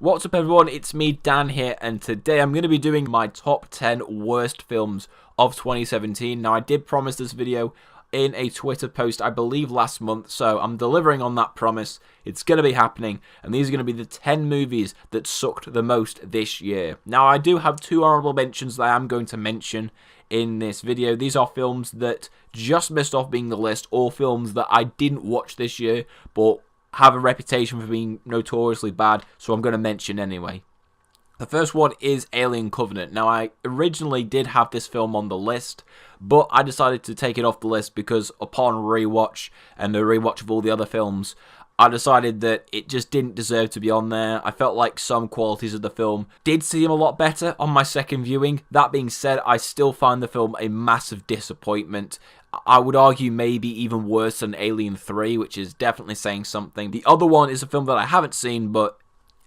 What's up everyone, it's me Dan here, and today I'm going to be doing my top 10 worst films of 2017. Now I did promise this video in a Twitter post I believe last month, so I'm delivering on that promise. It's going to be happening, and these are going to be the 10 movies that sucked the most this year. Now I do have two honourable mentions that I am going to mention in this video. These are films that just missed off being the list, or films that I didn't watch this year but have a reputation for being notoriously bad, so I'm going to mention anyway. The first one is Alien Covenant. Now, I originally did have this film on the list, but I decided to take it off the list because upon rewatch and the rewatch of all the other films, I decided that it just didn't deserve to be on there. I felt like some qualities of the film did seem a lot better on my second viewing. That being said, I still find the film a massive disappointment. I would argue maybe even worse than Alien 3, which is definitely saying something. The other one is a film that I haven't seen, but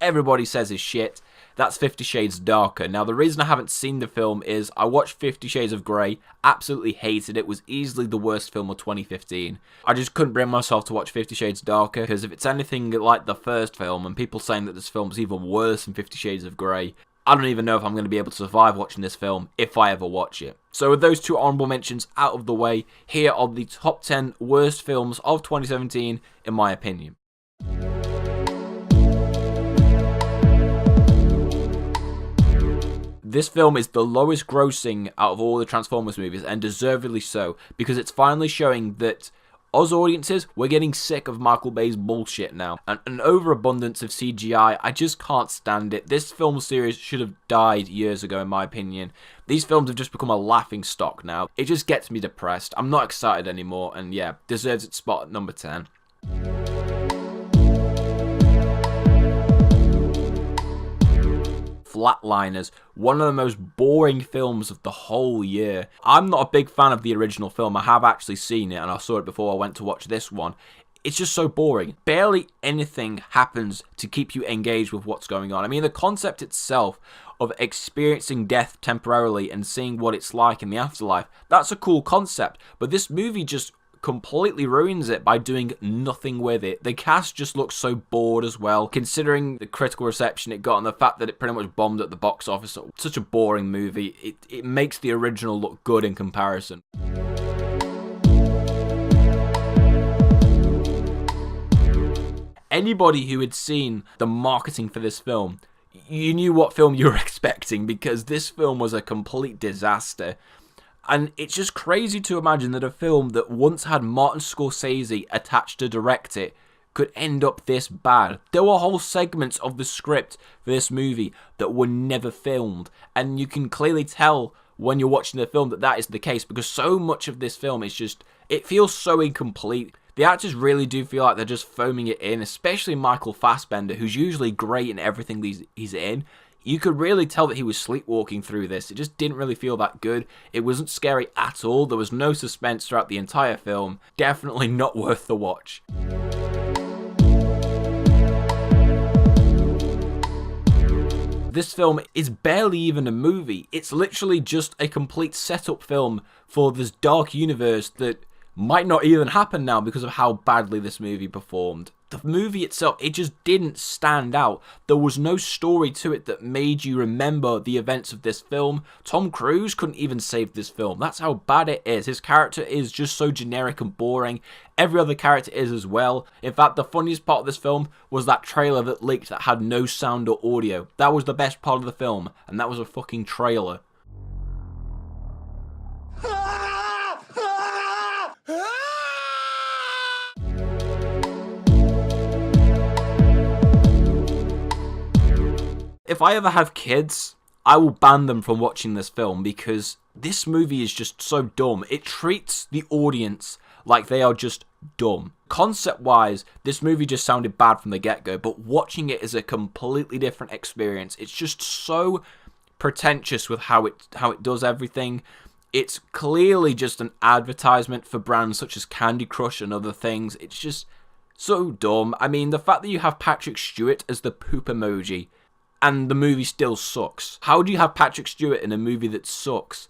everybody says is shit. That's 50 Shades Darker. Now, the reason I haven't seen the film is I watched 50 Shades of Grey, absolutely hated it, was easily the worst film of 2015. I just couldn't bring myself to watch 50 Shades Darker, because if it's anything like the first film, and people saying that this film's even worse than 50 Shades of Grey, I don't even know if I'm going to be able to survive watching this film, if I ever watch it. So with those two honourable mentions out of the way, here are the top 10 worst films of 2017, in my opinion. This film is the lowest grossing out of all the Transformers movies, and deservedly so, because it's finally showing that us audiences, we're getting sick of Michael Bay's bullshit now. And an overabundance of CGI, I just can't stand it. This film series should have died years ago, in my opinion. These films have just become a laughing stock now. It just gets me depressed. I'm not excited anymore, and yeah, deserves its spot at number 10. Flatliners, one of the most boring films of the whole year. I'm not a big fan of the original film. I have actually seen it, and I saw it before I went to watch this one. It's just so boring. Barely anything happens to keep you engaged with what's going on. I mean, the concept itself of experiencing death temporarily and seeing what it's like in the afterlife, that's a cool concept, but this movie just completely ruins it by doing nothing with it. The cast just looks so bored as well, considering the critical reception it got and the fact that it pretty much bombed at the box office. Such a boring movie. It makes the original look good in comparison. Anybody who had seen the marketing for this film, you knew what film you were expecting, because this film was a complete disaster. And it's just crazy to imagine that a film that once had Martin Scorsese attached to direct it could end up this bad. There were whole segments of the script for this movie that were never filmed, and you can clearly tell when you're watching the film that that is the case, because so much of this film is just, it feels so incomplete. The actors really do feel like they're just foaming it in, especially Michael Fassbender, who's usually great in everything he's in. You could really tell that he was sleepwalking through this. It just didn't really feel that good. It wasn't scary at all. There was no suspense throughout the entire film. Definitely not worth the watch. This film is barely even a movie. It's literally just a complete setup film for this dark universe that might not even happen now because of how badly this movie performed. The movie itself, it just didn't stand out. There was no story to it that made you remember the events of this film. Tom Cruise couldn't even save this film. That's how bad it is. His character is just so generic and boring. Every other character is as well. In fact, the funniest part of this film was that trailer that leaked that had no sound or audio. That was the best part of the film, and that was a fucking trailer. If I ever have kids, I will ban them from watching this film, because this movie is just so dumb. It treats the audience like they are just dumb. Concept-wise, this movie just sounded bad from the get-go, but watching it is a completely different experience. It's just so pretentious with how it does everything. It's clearly just an advertisement for brands such as Candy Crush and other things. It's just so dumb. I mean, the fact that you have Patrick Stewart as the poop emoji, and the movie still sucks. How do you have Patrick Stewart in a movie that sucks?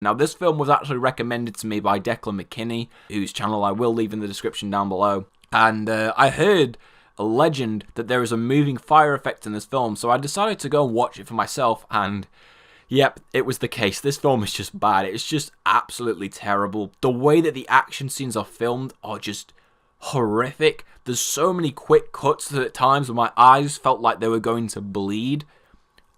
Now, this film was actually recommended to me by Declan McKinney, whose channel I will leave in the description down below. And I heard a legend that there is a moving fire effect in this film, so I decided to go and watch it for myself, and yep, it was the case. This film is just bad. It's just absolutely terrible. The way that the action scenes are filmed are just horrific. There's so many quick cuts that at times where my eyes felt like they were going to bleed.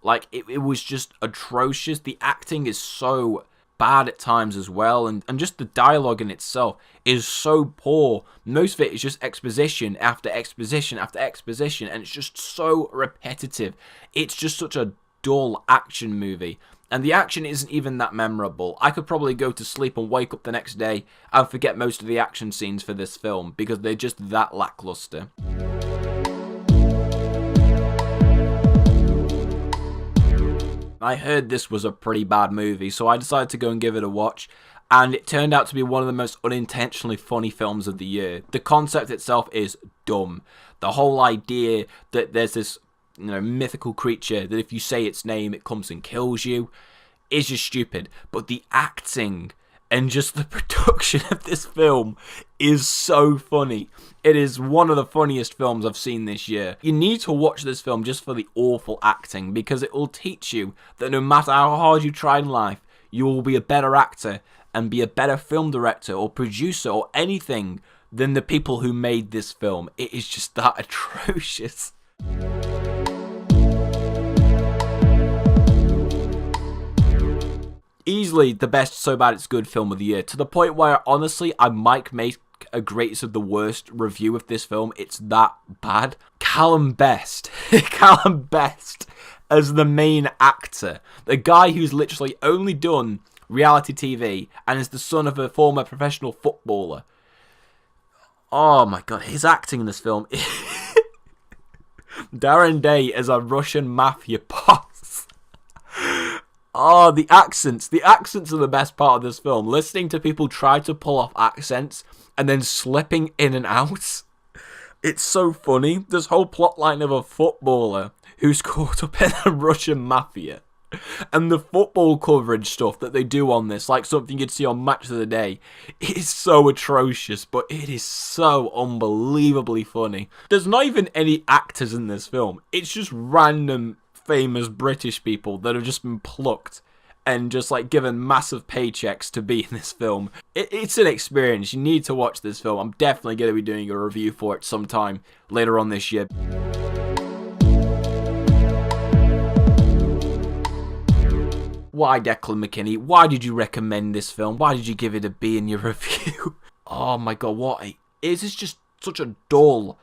Like, it was just atrocious. The acting is so bad at times as well, and just the dialogue in itself is so poor. Most of it is just exposition after exposition after exposition, and it's just so repetitive. It's just such a dull action movie, and the action isn't even that memorable. I could probably go to sleep and wake up the next day and forget most of the action scenes for this film because they're just that lackluster. I heard this was a pretty bad movie, so I decided to go and give it a watch, and it turned out to be one of the most unintentionally funny films of the year. The concept itself is dumb. The whole idea that there's this, mythical creature that if you say its name, it comes and kills you, is just stupid. But the acting and just the production of this film is so funny. It is one of the funniest films I've seen this year. You need to watch this film just for the awful acting, because it will teach you that no matter how hard you try in life, you will be a better actor and be a better film director or producer or anything than the people who made this film. It is just that atrocious. Easily the best So Bad It's Good film of the year, to the point where honestly I might make a greatest of the worst review of this film. It's that bad. Callum Best as the main actor, the guy who's literally only done reality TV and is the son of a former professional footballer. Oh my god, his acting in this film. Darren Day as a Russian mafia boss. Oh, the accents are the best part of this film. Listening to people try to pull off accents and then slipping in and out. It's so funny. This whole plotline of a footballer who's caught up in the Russian mafia. And the football coverage stuff that they do on this, like something you'd see on Match of the Day, is so atrocious, but it is so unbelievably funny. There's not even any actors in this film. It's just random famous British people that have just been plucked and just like given massive paychecks to be in this film. It's an experience. You need to watch this film. I'm definitely going to be doing a review for it sometime later on this year. Why, Declan McKinney? Why did you recommend this film? Why did you give it a B in your review? Oh my god, is this just such a dull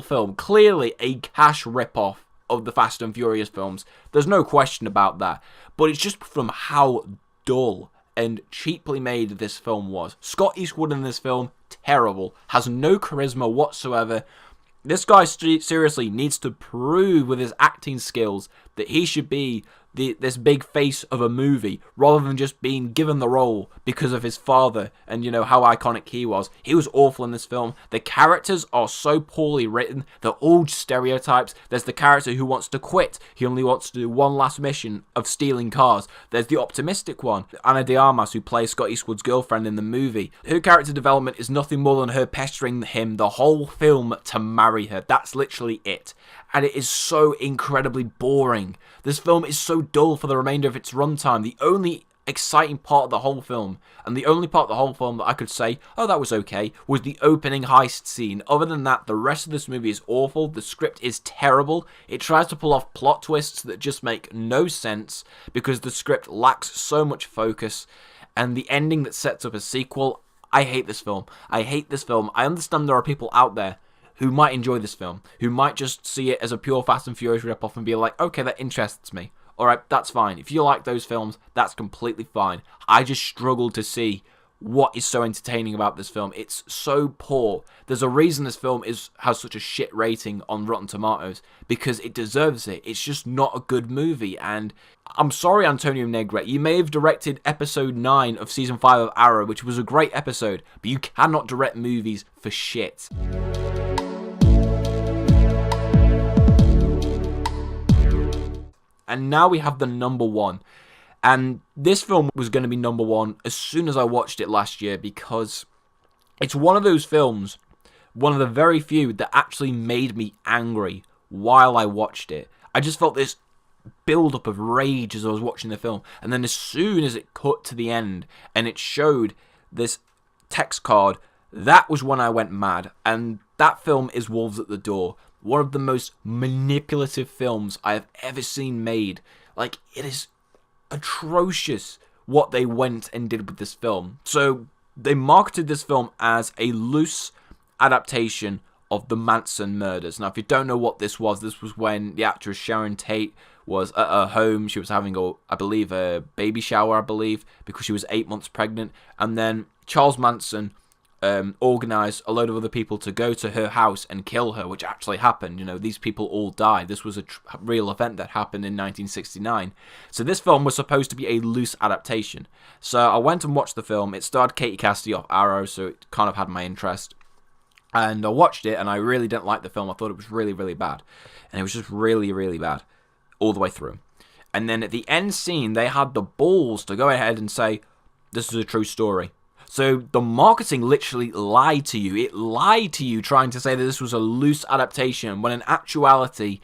film? Clearly a cash rip-off of the Fast and Furious films. There's no question about that. But it's just from how dull and cheaply made this film was. Scott Eastwood in this film, terrible. Has no charisma whatsoever. This guy seriously needs to prove with his acting skills that he should be this big face of a movie, rather than just being given the role because of his father and, how iconic he was. He was awful in this film. The characters are so poorly written. They're all stereotypes. There's the character who wants to quit. He only wants to do one last mission of stealing cars. There's the optimistic one, Ana de Armas, who plays Scott Eastwood's girlfriend in the movie. Her character development is nothing more than her pestering him the whole film to marry her. That's literally it. And it is so incredibly boring. This film is so dull for the remainder of its runtime. The only exciting part of the whole film, and the only part of the whole film that I could say, oh, that was okay, was the opening heist scene. Other than that, the rest of this movie is awful. The script is terrible. It tries to pull off plot twists that just make no sense because the script lacks so much focus. And the ending that sets up a sequel, I hate this film. I hate this film. I understand there are people out there who might enjoy this film, who might just see it as a pure Fast and Furious ripoff and be like, okay, that interests me. Alright, that's fine. If you like those films, that's completely fine. I just struggle to see what is so entertaining about this film. It's so poor. There's a reason this film has such a shit rating on Rotten Tomatoes, because it deserves it. It's just not a good movie, and I'm sorry, Antonio Negret. You may have directed episode 9 of season 5 of Arrow, which was a great episode, but you cannot direct movies for shit. And now we have the number one. And this film was going to be number one as soon as I watched it last year, because it's one of those films, one of the very few that actually made me angry while I watched it. I just felt this build-up of rage as I was watching the film, and then as soon as it cut to the end and it showed this text card, that was when I went mad. And that film is Wolves at the Door, one of the most manipulative films I have ever seen made. Like, it is atrocious what they went and did with this film. So they marketed this film as a loose adaptation of the Manson murders. Now, if you don't know what this was when the actress Sharon Tate was at her home. She was having, I believe, a baby shower, because she was 8 months pregnant. And then Charles Manson organized a load of other people to go to her house and kill her, which actually happened. You know, these people all died. This was a real event that happened in 1969. So this film was supposed to be a loose adaptation. So I went and watched the film. It starred Katie Cassidy off Arrow, so it kind of had my interest. And I watched it, and I really didn't like the film. I thought it was really, really bad. And it was just really, really bad all the way through. And then at the end scene, they had the balls to go ahead and say, this is a true story. So the marketing literally lied to you. It lied to you, trying to say that this was a loose adaptation, when in actuality,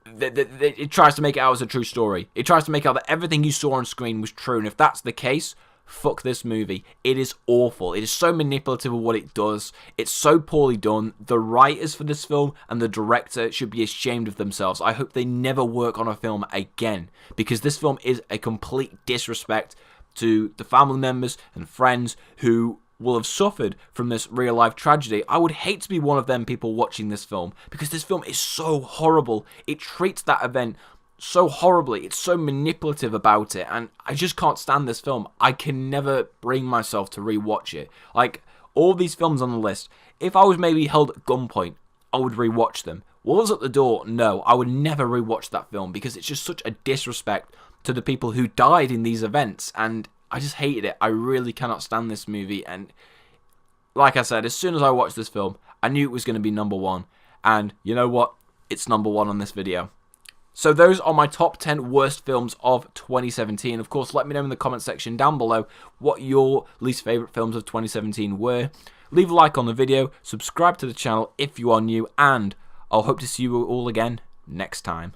it tries to make it out as a true story. It tries to make out that everything you saw on screen was true. And if that's the case, fuck this movie. It is awful. It is so manipulative of what it does. It's so poorly done. The writers for this film and the director should be ashamed of themselves. I hope they never work on a film again, because this film is a complete disrespect to the family members and friends who will have suffered from this real-life tragedy. I would hate to be one of them people watching this film, because this film is so horrible. It treats that event so horribly. It's so manipulative about it, and I just can't stand this film. I can never bring myself to rewatch it. Like, all these films on the list, if I was maybe held at gunpoint, I would rewatch them. Wolves at the Door, no, I would never rewatch that film, because it's just such a disrespect to the people who died in these events, and I just hated it. I really cannot stand this movie, and like I said, as soon as I watched this film, I knew it was going to be number one, and you know what? It's number one on this video. So those are my top 10 worst films of 2017. Of course, let me know in the comment section down below what your least favourite films of 2017 were. Leave a like on the video, subscribe to the channel if you are new, and I'll hope to see you all again next time.